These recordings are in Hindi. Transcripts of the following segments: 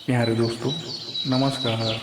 प्यारे दोस्तों, नमस्कार।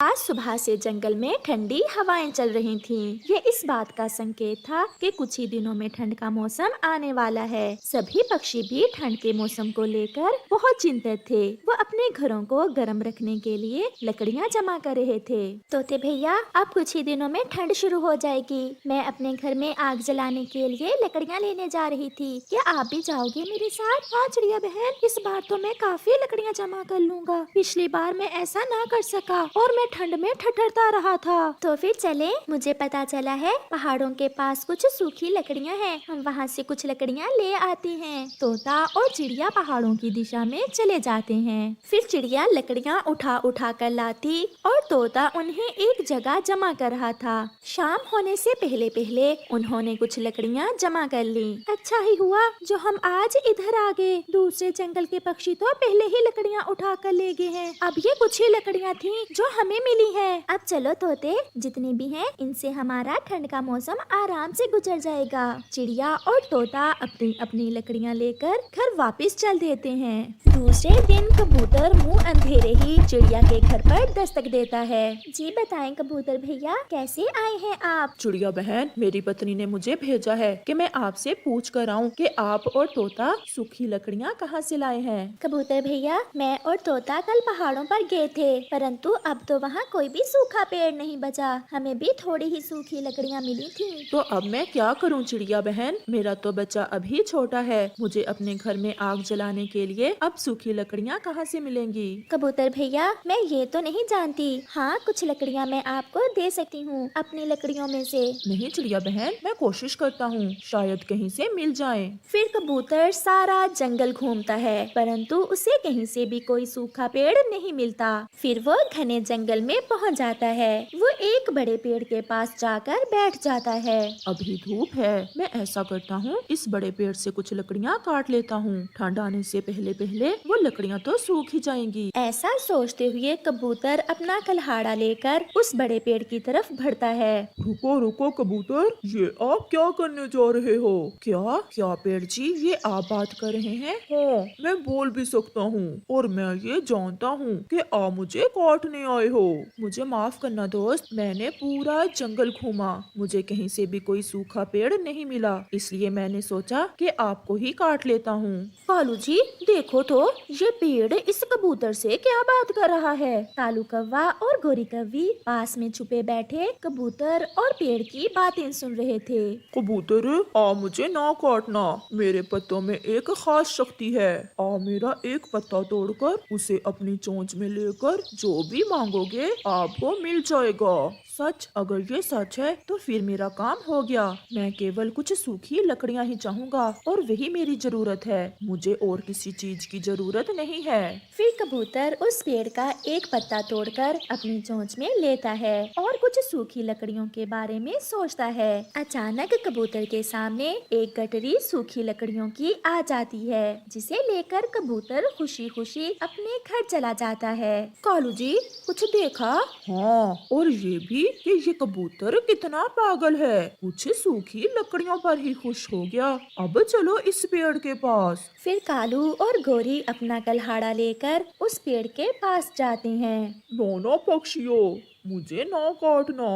आज सुबह से जंगल में ठंडी हवाएं चल रही थीं। ये इस बात का संकेत था कि कुछ ही दिनों में ठंड का मौसम आने वाला है। सभी पक्षी भी ठंड के मौसम को लेकर बहुत चिंतित थे। वो अपने घरों को गर्म रखने के लिए लकड़ियां जमा कर रहे थे। तोते भैया, अब कुछ ही दिनों में ठंड शुरू हो जाएगी। मैं अपने घर में आग जलाने के लिए लकड़ियां लेने जा रही थी। क्या आप भी जाओगे मेरे साथ? हाँ चिड़िया बहन, इस बार तो मैं काफी लकड़ियां जमा कर लूँगा। पिछली बार मैं ऐसा ना कर सका और मैं ठंड में ठठरता रहा था। तो फिर चले। मुझे पता चला है पहाड़ों के पास कुछ सूखी लकड़ियां हैं। हम वहाँ से कुछ लकड़ियां ले आते हैं। तोता और चिड़िया पहाड़ों की दिशा में चले जाते हैं। फिर चिड़िया लकड़ियां उठा उठा कर लाती और तोता उन्हें एक जगह जमा कर रहा था। शाम होने से पहले पहले उन्होंने कुछ लकड़ियां जमा कर ली। अच्छा ही हुआ जो हम आज इधर आ गए। दूसरे जंगल के पक्षी तो पहले ही लकड़ियां उठा कर ले गए हैं। अब ये कुछ ही लकड़ियां थीं जो हमें मिली है। अब चलो तोते, जितनी भी हैं इनसे हमारा ठंड का मौसम आराम से गुजर जाएगा। चिड़िया और तोता अपनी अपनी लकड़ियां लेकर घर वापस चल देते हैं। दूसरे दिन कबूतर मुंह अंधेरे ही चिड़िया के घर पर दस्तक देता है। जी बताएं कबूतर भैया, कैसे आए हैं आप? चिड़िया बहन, मेरी पत्नी ने मुझे भेजा है कि मैं आपसे पूछ कर आऊं कि आप और तोता सूखी लकड़ियां कहां से लाए हैं। कबूतर भैया, मैं और तोता कल पहाड़ों पर गए थे, परंतु अब तो वहाँ कोई भी सूखा पेड़ नहीं बचा। हमें भी थोड़ी ही सूखी लकड़ियाँ मिली थीं। तो अब मैं क्या करूं चिड़िया बहन, मेरा तो बच्चा अभी छोटा है। मुझे अपने घर में आग जलाने के लिए अब सूखी लकड़ियां कहां से मिलेंगी। कबूतर भैया, मैं ये तो नहीं जानती। हाँ, कुछ लकड़ियाँ मैं आपको दे सकती हूँ अपनी लकड़ियों में से। नहीं चिड़िया बहन, मैं कोशिश करता हूँ, शायद कहीं से मिल जाए। फिर कबूतर सारा जंगल घूमता है, परंतु उसे कहीं से भी कोई सूखा पेड़ नहीं मिलता। फिर वो घने जंगल में पहुंच जाता है। वो एक बड़े पेड़ के पास जाकर बैठ जाता है। अभी धूप है, मैं ऐसा करता हूँ, इस बड़े पेड़ से कुछ लकड़ियाँ काट लेता हूँ। ठंड आने से पहले पहले वो लकड़ियाँ तो सूख ही जाएंगी। ऐसा सोचते हुए कबूतर अपना कल्हाड़ा लेकर उस बड़े पेड़ की तरफ बढ़ता है। रुको रुको कबूतर, ये आप क्या करने जा रहे हो? क्या क्या पेड़ जी, ये आप बात कर रहे हैं? हाँ, मैं बोल भी सकता हूँ और मैं ये जानता हूँ कि आप मुझे काटने आए हो। मुझे माफ करना दोस्त, मैंने पूरा जंगल घूमा, मुझे कहीं से भी कोई सूखा पेड़ नहीं मिला, इसलिए मैंने सोचा कि आपको ही काट लेता हूँ। कालू जी, देखो तो ये पेड़ इस कबूतर से क्या बात कर रहा है। कालू कौवा और गोरी कौवी पास में छुपे बैठे कबूतर और पेड़ की बातें सुन रहे थे। कबूतर, आप मुझे ना काटना, मेरे पत्तों में एक खास शक्ति है। आप मेरा एक पत्ता तोड़कर उसे अपनी चोंच में लेकर जो भी मांगोगे आपको मिल जाएगा। सच? अगर ये सच है तो फिर मेरा काम हो गया। मैं केवल कुछ सूखी लकड़ियां ही चाहूंगा और वही मेरी जरूरत है, मुझे और किसी चीज की जरूरत नहीं है। फिर कबूतर उस पेड़ का एक पत्ता तोड़कर अपनी चोंच में लेता है और कुछ सूखी लकड़ियों के बारे में सोचता है। अचानक कबूतर के सामने एक गठरी सूखी लकड़ियों की आ जाती है, जिसे लेकर कबूतर खुशी खुशी अपने घर चला जाता है। कालू जी, कुछ देखा? हाँ, और ये भी कि ये कबूतर कितना पागल है, कुछ सूखी लकड़ियों पर ही खुश हो गया। अब चलो इस पेड़ के पास। फिर कालू और गोरी अपना कल्हाड़ा लेकर उस पेड़ के पास जाते हैं। दोनों पक्षियों, मुझे ना काटना,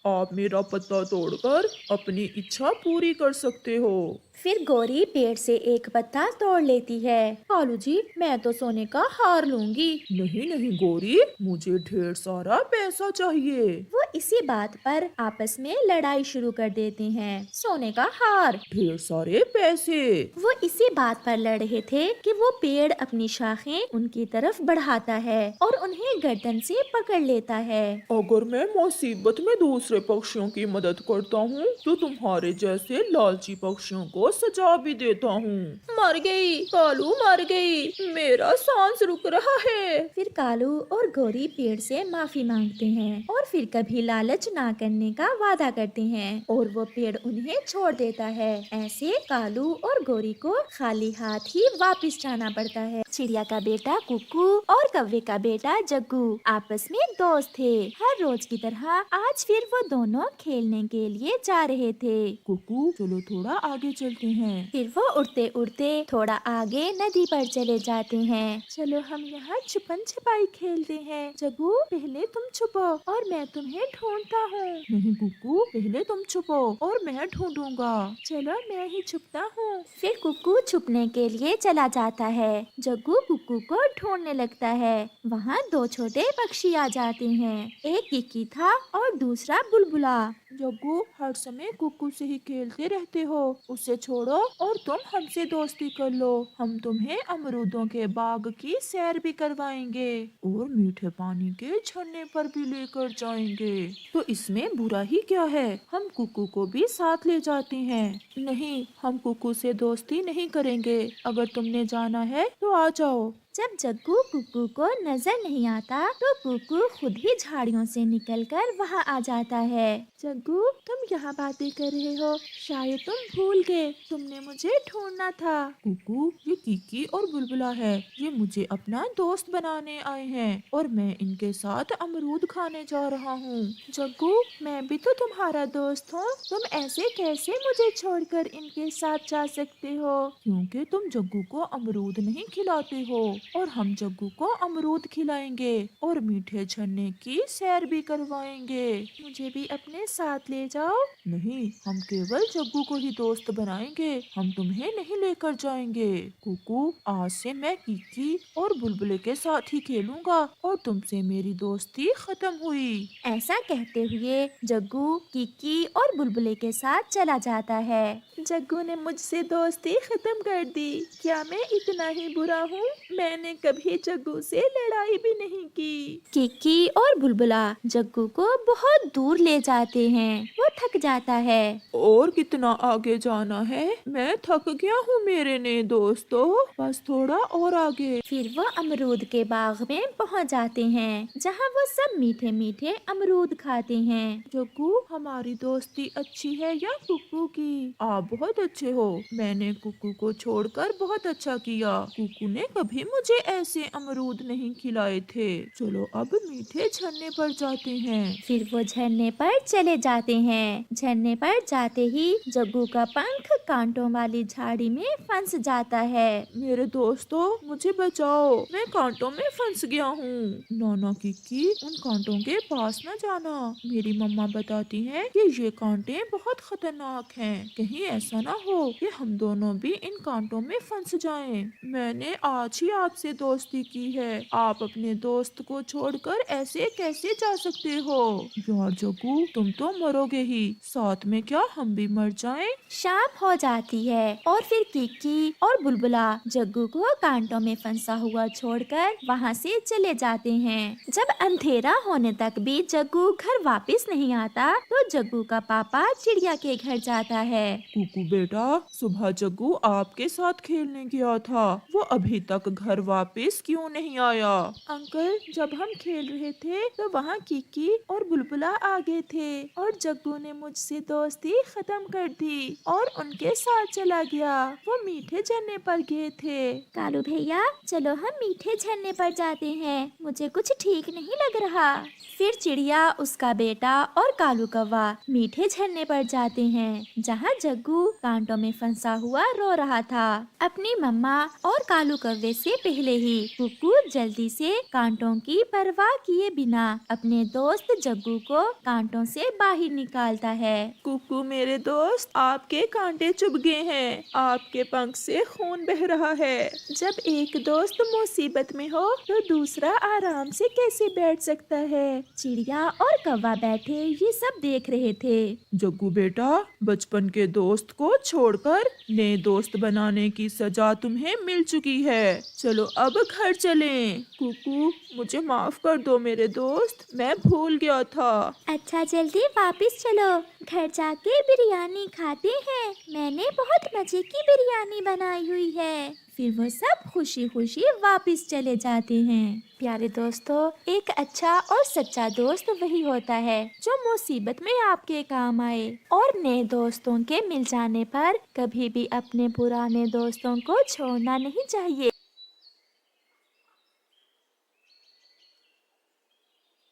आप मेरा पत्ता तोड़कर अपनी इच्छा पूरी कर सकते हो। फिर गोरी पेड़ से एक पत्ता तोड़ लेती है। कालू जी, मैं तो सोने का हार लूंगी। नहीं नहीं गोरी, मुझे ढेर सारा पैसा चाहिए। वो इसी बात पर आपस में लड़ाई शुरू कर देते हैं। सोने का हार, ढेर सारे पैसे। वो इसी बात पर लड़ रहे थे कि वो पेड़ अपनी शाखें उनकी तरफ बढ़ाता है और उन्हें गर्दन से पकड़ लेता है। अगर मैं मुसीबत में दूसरे पक्षियों की मदद करता हूँ तो तुम्हारे जैसे लालची पक्षियों को सजा भी देता हूँ। मर गई कालू, मर गई, मेरा सांस रुक रहा है। फिर कालू और गोरी पेड़ से माफी मांगते हैं और फिर कभी लालच ना करने का वादा करते हैं और वो पेड़ उन्हें छोड़ देता है। ऐसे कालू और गोरी को खाली हाथ ही वापस जाना पड़ता है। चिड़िया का बेटा कुकू और कौवे का बेटा जग्गू आपस में दोस्त थे। हर रोज की तरह आज फिर वो दोनों खेलने के लिए जा रहे थे। कुकू, चलो थोड़ा आगे चलते खेलते हैं। फिर वो उड़ते उड़ते थोड़ा आगे नदी पर चले जाते हैं। चलो हम यहाँ छुपन छुपाई खेलते हैं। जग्गू पहले तुम छुपो और मैं तुम्हें ढूंढता हूँ। नहीं कुकू, पहले तुम छुपो और मैं ढूंढूंगा। चलो मैं ही छुपता हूँ। फिर कुक्कू छुपने के लिए चला जाता है। जग्गू कुक्कू को ढूंढने लगता है। वहाँ दो छोटे पक्षी आ जाते हैं। एक किकी था और दूसरा बुलबुला। जग्गू हर समय कुकू से ही खेलते रहते हो, उसे छोड़ो और तुम हमसे दोस्ती कर लो। हम तुम्हें अमरूदों के बाग की सैर भी करवाएंगे और मीठे पानी के झरने पर भी लेकर जाएंगे। तो इसमें बुरा ही क्या है, हम कुकू को भी साथ ले जाते हैं। नहीं, हम कुकू से दोस्ती नहीं करेंगे। अगर तुमने जाना है तो आ जाओ। जब जग्गू कुक्कू को नजर नहीं आता तो कुक्कू खुद ही झाड़ियों से निकलकर वहाँ आ जाता है। जग्गू तुम यहाँ बातें कर रहे हो, शायद तुम भूल गए, तुमने मुझे ढूंढना था। कुकू, ये किकी और बुलबुला है। ये मुझे अपना दोस्त बनाने आए हैं और मैं इनके साथ अमरूद खाने जा रहा हूँ। जग्गू मैं भी तो तुम्हारा दोस्त हूँ, तुम ऐसे कैसे मुझे छोड़कर इनके साथ जा सकते हो? क्योंकि तुम जग्गू को अमरूद नहीं खिलाते हो और हम जग्गू को अमरूद खिलाएंगे और मीठे झरने की सैर भी करवाएंगे। मुझे भी अपने साथ ले जाओ। नहीं, हम केवल जग्गू को ही दोस्त बनाएंगे, हम तुम्हें नहीं लेकर जाएंगे। कुकू, आज से मैं किकी और बुलबुले के साथ ही खेलूंगा और तुमसे मेरी दोस्ती खत्म हुई। ऐसा कहते हुए जग्गू किकी और बुलबुले के साथ चला जाता है। जग्गू ने मुझसे दोस्ती खत्म कर दी। क्या मैं इतना ही बुरा हूँ? मैंने कभी जग्गू से लड़ाई भी नहीं की। किकी और बुलबुला जग्गू को बहुत दूर ले जाते हैं। वो थक जाता है। और कितना आगे जाना है? मैं थक गया हूँ मेरे नए दोस्तों, बस थोड़ा और आगे। फिर वो अमरूद के बाग में पहुँच जाते हैं, जहाँ वो सब मीठे मीठे अमरूद खाते हैं। जग्गू, हमारी दोस्ती अच्छी है या कुकू की? आप बहुत अच्छे हो। मैंने कुकू को छोड़कर बहुत अच्छा किया। कुकू ने कभी मुझे ऐसे अमरूद नहीं खिलाए थे। चलो अब मीठे झरने पर जाते हैं। फिर वो झरने पर चले जाते हैं। झरने पर जाते ही जग्गू का पंख कांटों वाली झाड़ी में फंस जाता है। मेरे दोस्तों, मुझे बचाओ, मैं कांटों में फंस गया हूँ। नाना किक्की, उन कांटों के पास न जाना। मेरी मम्मा बताती हैं कि ये कांटे बहुत खतरनाक हैं। कहीं ऐसा ना हो कि हम दोनों भी इन कांटों में फंस जाएं। मैंने आज ही आपसे दोस्ती की है। आप अपने दोस्त को छोड़कर ऐसे कैसे जा सकते हो? यार जग्गू, तुम तो मरोगे ही, साथ में क्या हम भी मर जाएं? शाम हो जाती है और फिर किक्की और बुलबुला जग्गू को कांटों में फंसा हुआ छोड़कर वहाँ से चले जाते हैं। जब अंधेरा होने तक भी जग्गू घर वापस नहीं आता तो जग्गू का पापा चिड़िया के घर जाता है। कुकू बेटा, सुबह जग्गू आपके साथ खेलने गया था, वो अभी तक घर वापस क्यों नहीं आया? अंकल, जब हम खेल रहे थे तो वहाँ किक्की और बुलबुला आ गए थे और जग्गू ने मुझसे दोस्ती खत्म कर दी और उनके साथ चला गया। वो मीठे झरने पर गए थे। कालू भैया, चलो हम मीठे झरने पर जाते हैं, मुझे कुछ ठीक नहीं लग रहा। फिर चिड़िया, उसका बेटा और कालू कौवा मीठे झरने पर जाते हैं, जहाँ जग्गू कांटों में फंसा हुआ रो रहा था। अपनी मम्मा और कालू कौवे से पहले ही कुक्कू जल्दी से कांटों की परवाह किए बिना अपने दोस्त जग्गू को कांटों से बाहर निकालता है। कुकू मेरे दोस्त, आपके कांटे चुभ गए हैं, आपके पंख से खून बह रहा है। जब एक दोस्त मुसीबत में हो तो दूसरा आराम से कैसे बैठ सकता है? चिड़िया और कौवा बैठे ये सब देख रहे थे। जग्गू बेटा, बचपन के दोस्त को छोड़कर नए दोस्त बनाने की सजा तुम्हें मिल चुकी है। चलो अब घर चलें। कुकू, मुझे माफ कर दो मेरे दोस्त, मैं भूल गया था। अच्छा, जल्दी वापस चलो, घर जाके बिरयानी खाते हैं। मैंने बहुत मजे की बिरयानी बनाई हुई है। फिर वो सब खुशी खुशी वापस चले जाते हैं। प्यारे दोस्तों, एक अच्छा और सच्चा दोस्त वही होता है जो मुसीबत में आपके काम आए और नए दोस्तों के मिल जाने पर कभी भी अपने पुराने दोस्तों को छोड़ना नहीं चाहिए।